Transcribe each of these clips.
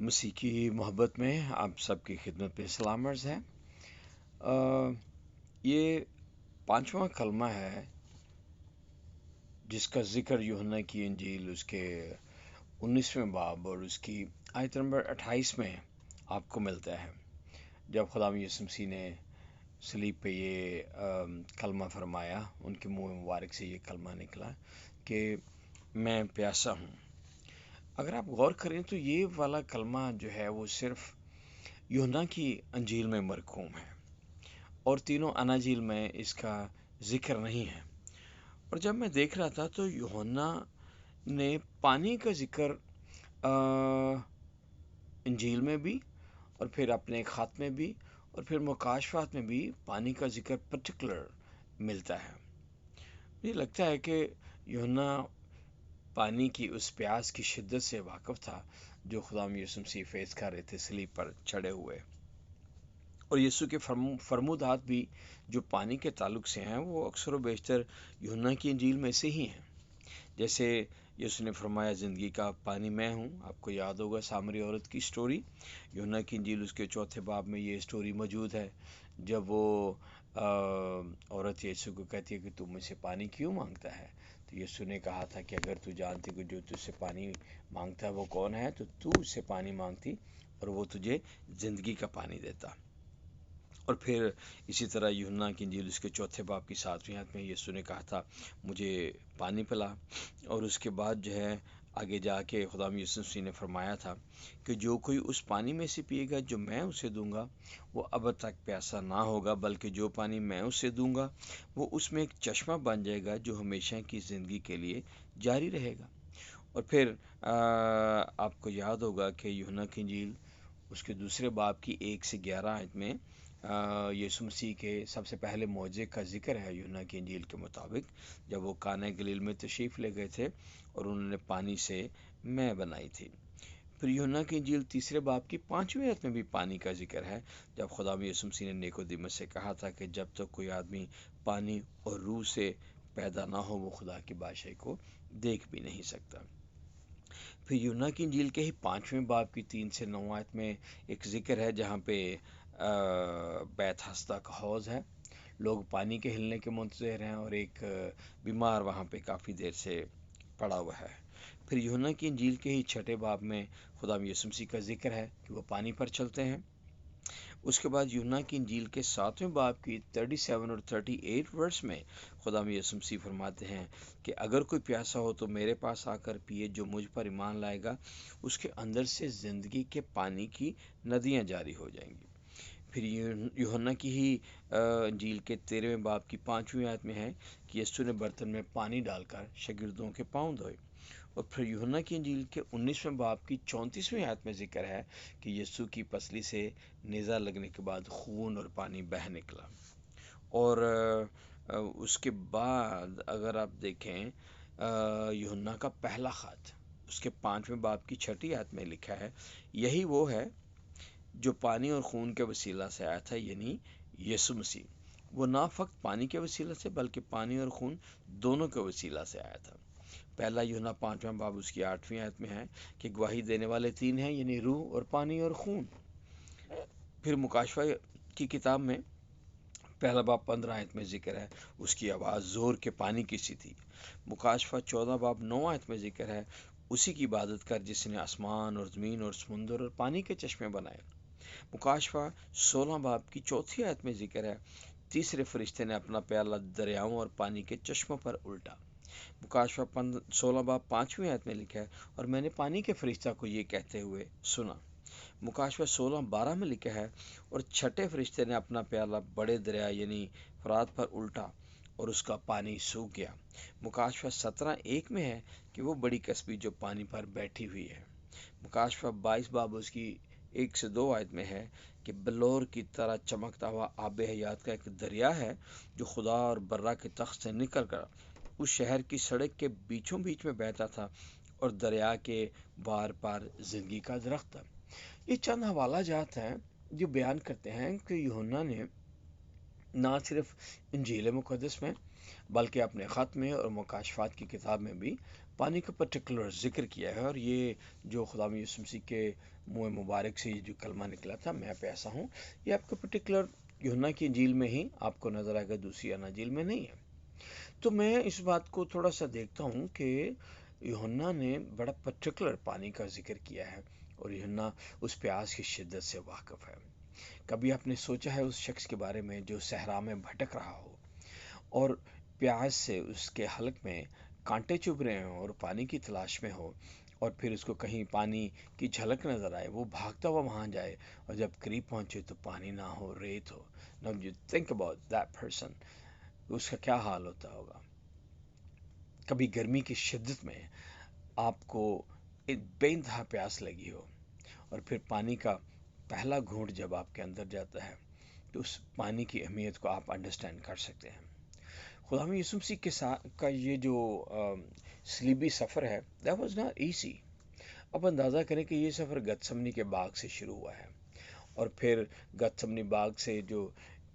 مسیح کی محبت میں آپ سب کی خدمت پہ سلام عرض ہے۔ یہ 5واں کلمہ ہے جس کا ذکر یوحنا کی انجیل اس کے 19ویں باب اور اس کی آیت نمبر 28 میں آپ کو ملتا ہے، جب خدا یسوع مسیح نے صلیب پہ یہ کلمہ فرمایا، ان کے منہ مبارک سے یہ کلمہ نکلا کہ میں پیاسا ہوں۔ اگر آپ غور کریں تو یہ والا کلمہ جو ہے وہ صرف یوحنا کی انجیل میں مرقوم ہے اور تینوں اناجیل میں اس کا ذکر نہیں ہے۔ اور جب میں دیکھ رہا تھا تو یوحنا نے پانی کا ذکر انجیل میں بھی اور پھر اپنے خط میں بھی اور پھر مکاشفات میں بھی پانی کا ذکر پرٹیکولر ملتا ہے۔ مجھے لگتا ہے کہ یوحنا پانی کی اس پیاس کی شدت سے واقف تھا جو خدا یسوع مسیح فیض کر رہے تھے صلیب پر چڑھے ہوئے، اور یسوع کے فرمودات بھی جو پانی کے تعلق سے ہیں وہ اکثر و بیشتر یوحنا کی انجیل میں سے ہی ہیں۔ جیسے یسوع نے فرمایا زندگی کا پانی میں ہوں، آپ کو یاد ہوگا سامری عورت کی سٹوری، یوحنا کی انجیل اس کے 4 باب میں یہ سٹوری موجود ہے، جب وہ عورت یسوع کو کہتی ہے کہ تو مجھ سے پانی کیوں مانگتا ہے، تو یسوع نے کہا تھا کہ اگر تو جانتی کہ جو تجھ سے پانی مانگتا ہے وہ کون ہے تو اس سے پانی مانگتی اور وہ تجھے زندگی کا پانی دیتا۔ اور پھر اسی طرح یوحنا کی انجیل اس کے 4 باب کی 7ویں آیت میں یسوع نے کہا تھا مجھے پانی پلا، اور اس کے بعد جو ہے آگے جا کے خدا یسوع مسیح نے فرمایا تھا کہ جو کوئی اس پانی میں سے پیے گا جو میں اسے دوں گا وہ اب تک پیاسا نہ ہوگا، بلکہ جو پانی میں اسے دوں گا وہ اس میں ایک چشمہ بن جائے گا جو ہمیشہ کی زندگی کے لیے جاری رہے گا۔ اور پھر آپ کو یاد ہوگا کہ یوحنا کی انجیل اس کے 2 باب کی 1 سے 11 آیت میں یسوع مسیح کے سب سے پہلے معجزے کا ذکر ہے یوحنا کی انجیل کے مطابق، جب وہ کانہ گلیل میں تشریف لے گئے تھے اور انہوں نے پانی سے مے بنائی تھی۔ پھر یوحنا کی انجیل 3 باب کی 5ویں آیت میں بھی پانی کا ذکر ہے، جب خدا یسوع مسیح نے نیکودیمس سے کہا تھا کہ جب تک کوئی آدمی پانی اور روح سے پیدا نہ ہو وہ خدا کی بادشاہی کو دیکھ بھی نہیں سکتا۔ پھر یوحنا کی انجیل کے ہی 5ویں باب کی 3 سے 9 آیت میں ایک ذکر ہے جہاں پہ بیت ہسدا کا حوض ہے، لوگ پانی کے ہلنے کے منتظر ہیں اور ایک بیمار وہاں پہ کافی دیر سے پڑا ہوا ہے۔ پھر یوحنا کی انجیل کے ہی 6 باب میں خدا یسوع مسیح کا ذکر ہے کہ وہ پانی پر چلتے ہیں۔ اس کے بعد یوحنا کی انجیل کے 7ویں باب کی 37 اور 38 ورس میں خدا یسوع مسیح فرماتے ہیں کہ اگر کوئی پیاسا ہو تو میرے پاس آ کر پیے، جو مجھ پر ایمان لائے گا اس کے اندر سے زندگی کے پانی کی ندیاں جاری ہو جائیں گی۔ پھر یوحنا کی ہی انجیل کے 13ویں باب کی 5ویں آیت میں ہے کہ یسوع نے برتن میں پانی ڈال کر شاگردوں کے پاؤں دھوئے۔ اور پھر یوحنا کی انجیل کے 19ویں باب کی 34ویں آیت میں ذکر ہے کہ یسوع کی پسلی سے نیزہ لگنے کے بعد خون اور پانی بہہ نکلا۔ اور اس کے بعد اگر آپ دیکھیں یوحنا کا پہلا خط اس کے 5ویں باب کی 6 آیت میں لکھا ہے یہی وہ ہے جو پانی اور خون کے وسیلہ سے آیا تھا، یعنی یسوع مسیح، وہ نہ فقط پانی کے وسیلہ سے بلکہ پانی اور خون دونوں کے وسیلہ سے آیا تھا۔ پہلا یوحنا 5واں باب اس کی 8ویں آیت میں ہے کہ گواہی دینے والے 3 ہیں، یعنی روح اور پانی اور خون۔ پھر مکاشفہ کی کتاب میں پہلا باب 15 آیت میں ذکر ہے اس کی آواز زور کے پانی کی سی تھی۔ مکاشفہ 14 باب 9 آیت میں ذکر ہے اسی کی عبادت کر جس نے آسمان اور زمین اور سمندر اور پانی کے چشمے بنائے۔ مکاشفہ 16 باب کی 4 آیت میں ذکر ہے تیسرے فرشتے نے اپنا پیالہ دریاؤں اور پانی کے چشموں پر الٹا۔ مکاشفہ 16 باب 5ویں آیت میں لکھا ہے اور میں نے پانی کے فرشتہ کو یہ کہتے ہوئے سنا۔ مکاشفہ 16:12 میں لکھا ہے اور 6 فرشتے نے اپنا پیالہ بڑے دریا یعنی فرات پر الٹا اور اس کا پانی سوکھ گیا۔ مکاشفہ 17:1 میں ہے کہ وہ بڑی کسبی جو پانی پر بیٹھی ہوئی ہے۔ مکاشفہ 22 باب اس کی 1 سے 2 آیت میں ہے کہ بلور کی طرح چمکتا ہوا آب حیات کا ایک دریا ہے جو خدا اور برہ کے تخت سے نکل کر اس شہر کی سڑک کے بیچوں بیچ میں بہتا تھا، اور دریا کے بار پار زندگی کا درخت تھا۔ یہ چند حوالہ جات ہیں جو بیان کرتے ہیں کہ یوحنا نے نہ صرف انجیل مقدس میں بلکہ اپنے خط میں اور مکاشفات کی کتاب میں بھی پانی کا پرٹیکولر ذکر کیا ہے، اور یہ جو خدا یسوع مسیح کے منہ مبارک سے جو کلمہ نکلا تھا، میں پیاسا ہوں، یہ آپ کو پرٹیکولر یوحنا کی انجیل میں ہی آپ کو نظر آئے گا، دوسری اناجیل میں نہیں ہے۔ تو میں اس بات کو تھوڑا سا دیکھتا ہوں کہ یوحنا نے بڑا پرٹیکولر پانی کا ذکر کیا ہے، اور یوحنا اس پیاس کی شدت سے واقف ہے۔ کبھی آپ نے سوچا ہے اس شخص کے بارے میں جو صحرا میں بھٹک رہا ہو اور پیاس سے اس کے حلق میں کانٹے چبھ رہے ہوں اور پانی کی تلاش میں ہو، اور پھر اس کو کہیں پانی کی جھلک نظر آئے، وہ بھاگتا ہوا وہاں جائے، اور جب قریب پہنچے تو پانی نہ ہو، ریت ہو۔ Now you think about that person، اس کا کیا حال ہوتا ہوگا۔ کبھی گرمی کی شدت میں آپ کو ایک بے انتہا پیاس لگی ہو، اور پھر پانی کا پہلا گھونٹ جب آپ کے اندر جاتا ہے تو اس پانی کی اہمیت کو آپ انڈرسٹینڈ کر سکتے ہیں۔ خدا یسوع مسیح کے ساتھ کا یہ جو صلیبی سفر ہے، that was not easy۔ اب اندازہ کریں کہ یہ سفر گتسمنی کے باغ سے شروع ہوا ہے، اور پھر گتسمنی باغ سے جو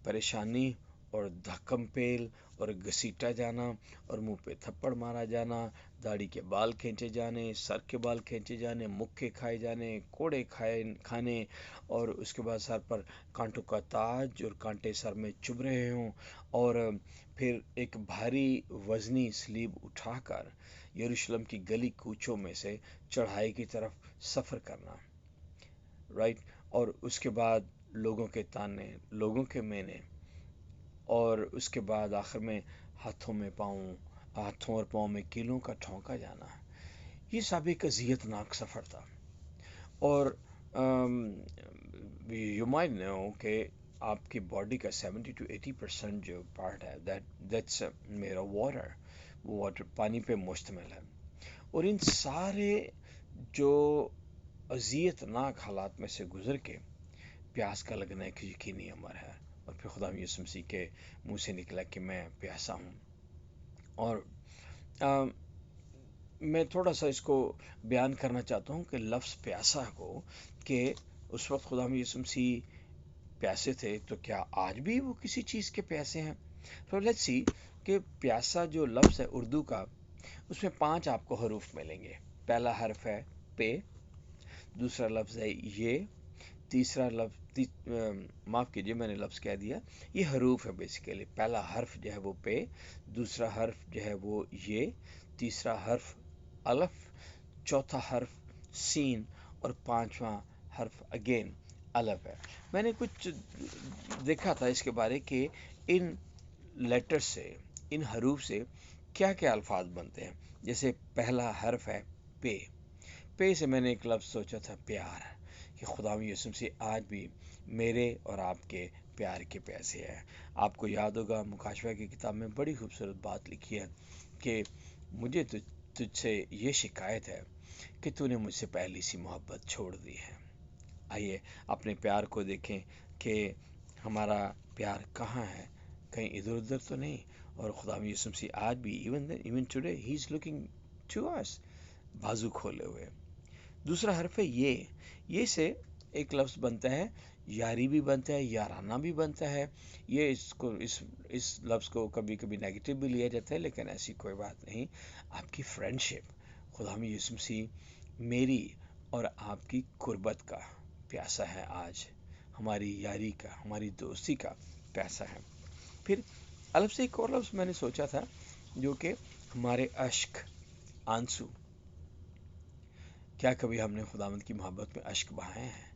پریشانی اور دھکم پیل اور گھسیٹا جانا اور منہ پہ تھپڑ مارا جانا، داڑھی کے بال کھینچے جانے، سر کے بال کھینچے جانے، مکے کھائے جانے، کوڑے کھانے، اور اس کے بعد سر پر کانٹوں کا تاج اور کانٹے سر میں چبھ رہے ہوں، اور پھر ایک بھاری وزنی صلیب اٹھا کر یروشلم کی گلی کوچوں میں سے چڑھائی کی طرف سفر کرنا، رائٹ، اور اس کے بعد لوگوں کے تانے، لوگوں کے مینے، اور اس کے بعد آخر میں ہاتھوں اور پاؤں میں کیلوں کا ٹھونکا جانا۔ یہ سب ایک اذیت ناک سفر تھا، اور یو مائٹ نو کہ آپ کی باڈی کا 70-80% جو پارٹ ہے دیٹس میرا واٹر، وہ واٹر پانی پہ مشتمل ہے، اور ان سارے جو اذیت ناک حالات میں سے گزر کے پیاس کا لگنا ایک یقینی امر ہے، اور پھر خدا یسوع مسیح کے منہ سے نکلا کہ میں پیاسا ہوں۔ اور میں تھوڑا سا اس کو بیان کرنا چاہتا ہوں کہ لفظ پیاسا کو، کہ اس وقت خدا یسوع مسیح پیاسے تھے، تو کیا آج بھی وہ کسی چیز کے پیاسے ہیں؟ تو لیٹس سی کہ پیاسا جو لفظ ہے اردو کا، اس میں 5 آپ کو حروف ملیں گے۔ پہلا حرف ہے پے، دوسرا لفظ ہے یہ، تیسرا لفظ معاف کیجیے میں نے لفظ کہہ دیا، یہ حروف ہے بیسیکلی۔ پہلا حرف جو ہے وہ پے، دوسرا حرف جو ہے وہ یہ، تیسرا حرف الف، چوتھا حرف سین، اور پانچواں حرف اگین الف ہے۔ میں نے کچھ دیکھا تھا اس کے بارے کہ ان لیٹر سے، ان حروف سے کیا کیا الفاظ بنتے ہیں۔ جیسے پہلا حرف ہے پے، پے سے میں نے ایک لفظ سوچا تھا پیار، کہ خدا یسوع مسیح آج بھی میرے اور آپ کے پیار کے پیاسے ہیں۔ آپ کو یاد ہوگا مکاشفہ کی کتاب میں بڑی خوبصورت بات لکھی ہے کہ مجھے تجھ سے یہ شکایت ہے کہ تو نے مجھ سے پہلی سی محبت چھوڑ دی ہے۔ آئیے اپنے پیار کو دیکھیں کہ ہمارا پیار کہاں ہے، کہیں ادھر ادھر تو نہیں۔ اور خدا یسوع مسیح آج بھی even today he is looking to us, بازو کھولے ہوئے۔ دوسرا حرف ہے یہ سے ایک لفظ بنتا ہے، یاری بھی بنتا ہے، یارانہ بھی بنتا ہے۔ یہ اس لفظ کو کبھی کبھی نیگیٹو بھی لیا جاتا ہے، لیکن ایسی کوئی بات نہیں۔ آپ کی فرینڈشپ، خدا یسوع مسیح میری اور آپ کی قربت کا پیاسا ہے آج، ہماری یاری کا، ہماری دوستی کا پیاسا ہے۔ پھر الف سے ایک اور لفظ میں نے سوچا تھا، جو کہ ہمارے اشک، آنسو۔ کیا کبھی ہم نے خداوند کی محبت میں اشک بہائے ہیں؟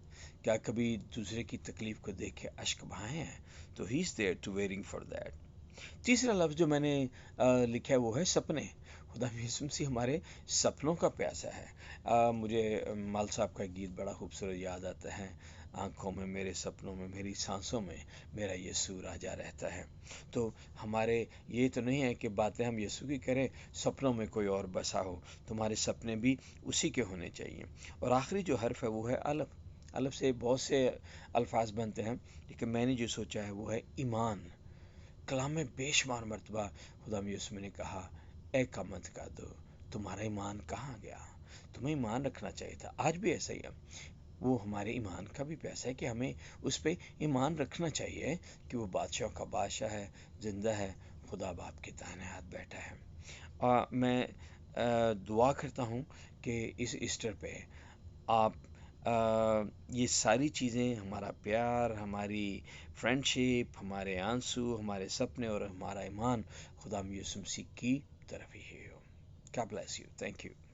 کیا کبھی دوسرے کی تکلیف کو دیکھ کے اشک بہائے ہیں؟ تو he is there to waiting for that. تیسرا لفظ جو میں نے لکھا ہے وہ ہے سپنے۔ خدا یسوع مسیح ہمارے سپنوں کا پیاسا ہے۔ مجھے مال صاحب کا گیت بڑا خوبصورت یاد آتا ہے، آنکھوں میں، میرے سپنوں میں، میری سانسوں میں میرا یسوع راجا رہتا ہے۔ تو ہمارے یہ تو نہیں ہے کہ باتیں ہم یسوع کی کریں، سپنوں میں کوئی اور بسا ہو، تمہارے سپنے بھی اسی کے ہونے چاہیے۔ اور آخری جو حرف ہے وہ ہے الف۔ الف سے بہت سے الفاظ بنتے ہیں، لیکن میں نے جو سوچا ہے وہ ہے ایمان۔ کلام میں بے شمار مرتبہ خدا یسوع نے کہا، اے کمت کا دو، تمہارا ایمان کہاں گیا؟ تمہیں ایمان رکھنا چاہیے تھا۔ آج بھی ایسا ہی ہے، وہ ہمارے ایمان کا بھی پیسہ ہے کہ ہمیں اس پہ ایمان رکھنا چاہیے کہ وہ بادشاہ کا بادشاہ ہے، زندہ ہے، خدا باپ کے دائیں ہاتھ بیٹھا ہے۔ میں دعا کرتا ہوں کہ اس ایسٹر پہ آپ یہ ساری چیزیں، ہمارا پیار، ہماری فرینڈشپ، ہمارے آنسو، ہمارے سپنے اور ہمارا ایمان خدا یسوع مسیح کی طرف ہی ہو. God bless you. Thank you.